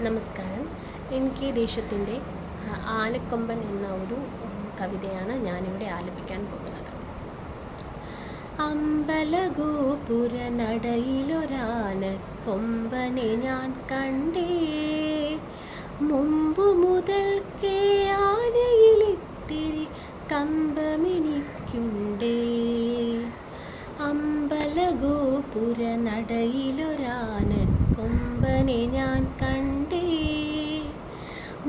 നമസ്കാരം. എനിക്ക് ദേശത്തിൻ്റെ ആനക്കൊമ്പൻ എന്ന ഒരു കവിതയാണ് ഞാനിവിടെ ആലപിക്കാൻ പോകുന്നത്. അമ്പലഗോപുര നടയിലൊരാനക്കൊമ്പനെ ഞാൻ കണ്ടേ, മുമ്പു മുതൽക്കേ ആനയിലിത്തിരി കമ്പമെനിക്കുണ്ടേ. അമ്പലഗോപുര നടയിലൊരാനക്കൊമ്പനെ ഞാൻ കണ്ടേ,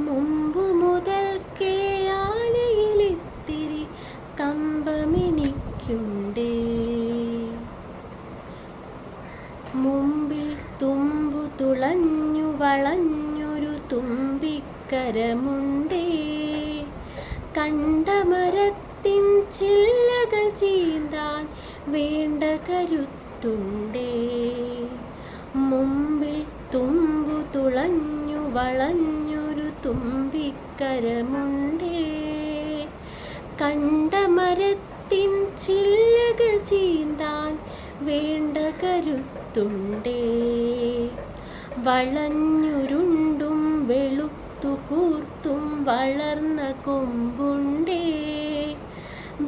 മുമ്പു മുതൽക്കേ ആനയിലിത്തിരി കമ്പമെനിക്കുണ്ടേ. മുമ്പിൽ തുമ്പു തുളഞ്ഞു വളഞ്ഞൊരു തുമ്പിക്കരമുണ്ടേ, കണ്ടമരത്തിൻ ചില്ലകൾ ചീന്താൻ വേണ്ട കരുത്തുണ്ടേ. മുമ്പിൽ തുമ്പു തുളഞ്ഞു വളഞ്ഞൊരു തുമ്പിക്കരമുണ്ടേ, കണ്ടമരത്തിൻ ചില്ലകൾ ചീന്താൻ വേണ്ട കരുത്തുണ്ടേ. വളഞ്ഞുരുണ്ടും വെളുത്തു കൂർത്തും വളർന്ന കൊമ്പുണ്ടേ,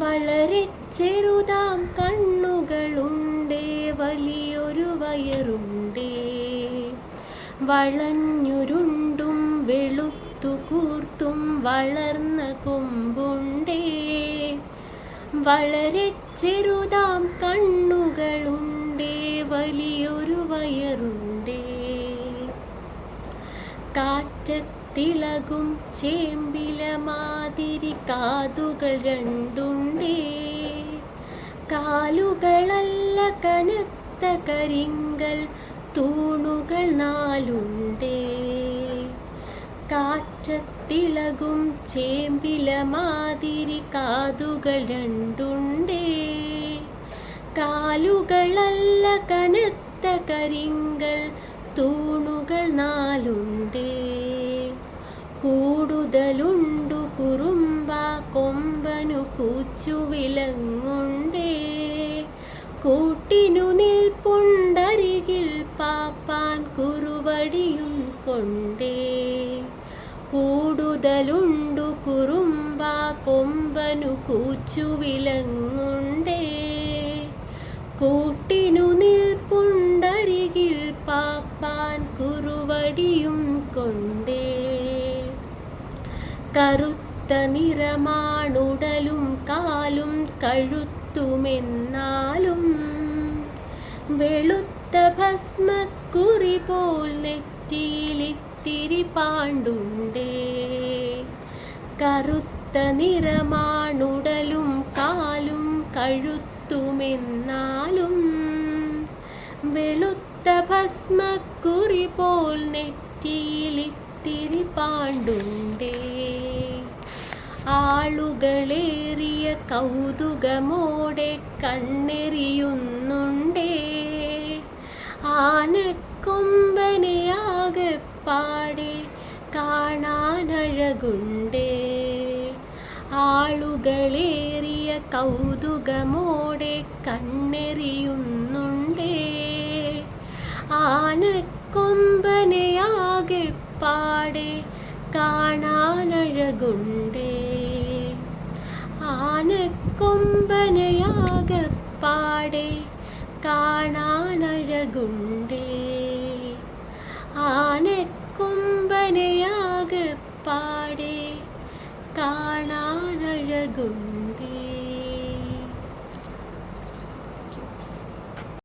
വളരെ ചെറുതാം കണ്ണുകളുണ്ടേ, വലിയൊരു വയറുണ്ടേ. വളഞ്ഞുരുണ്ടും വെളുത്തു കൂർത്തും വളർന്ന കൊമ്പുണ്ടേ, വളരെ ചെറുതാം കണ്ണുകളുണ്ടേ, വലിയൊരു വയറുണ്ടേ. കാറ്റത്തിളകും ചേമ്പില മാതിരി കാതുകൾ രണ്ടുണ്ടേ, കാലുകളല്ല കനത്ത കരിങ്കൽ തൂണുകൾ നാലുണ്ടേ. കാറ്റത്തിളകും ചേമ്പില മാതിരി കാതുകൾ രണ്ടുണ്ടേ, കാലുകളല്ല കനത്ത കരിങ്കൽ തൂണുകൾ നാലുണ്ടേ. കൂടുതലുണ്ടു കുറുമ്പ കൊമ്പനു കൂച്ചുവിലങ്ങുണ്ടേ, കൂട്ടിനു നിൽപ്പുണ്ടരികിൽ പാപ്പാൻ കുറുവടിയും കൊണ്ടേ. കൂടുതലുണ്ടു കുറുമ്പ കൊമ്പനു കൂച്ചുവിലങ്ങുണ്ടേ, കൂട്ടിനു നിൽപ്പുണ്ടരികിൽ പാപ്പാൻ കുറുവടിയും കൊണ്ടേ. കറുത്ത നിറമാണുടലും കാലും കഴുത്തുമെന്നാലും, വെളുത്ത ഭസ്മക്കുറി പോൽ നെറ്റിയിലിത്തിരി പാണ്ടുണ്ടേ. കറുത്ത നിറമാണുടലും കാലും കഴുത്തുമെന്നാലും, വെളുത്ത ഭസ്മക്കുറി പോൽ നെറ്റിയിലിത്തിരി പാണ്ടുണ്ടേ. ആളുകളേറിയ കൗതുകമോടെ കണ്ണെറിയുന്നുണ്ടേ, ആനക്കൊമ്പനെ ആകെപ്പാടെ കാണാനഴകുണ്ടേ. ആളുകളേറിയ കൗതുകമോടെ കണ്ണെറിയുന്നുണ്ടേ, ആനക്കൊമ്പനെ ആകെപ്പാടെ കാണാനഴകുണ്ടേ. ആനക്കൊമ്പനെ ആകെപ്പാടെ കാണാനഴകുണ്ടേ. ആനക്കൊമ്പനെ ആകെപ്പാടെ കാണാനഴകുണ്ടേ.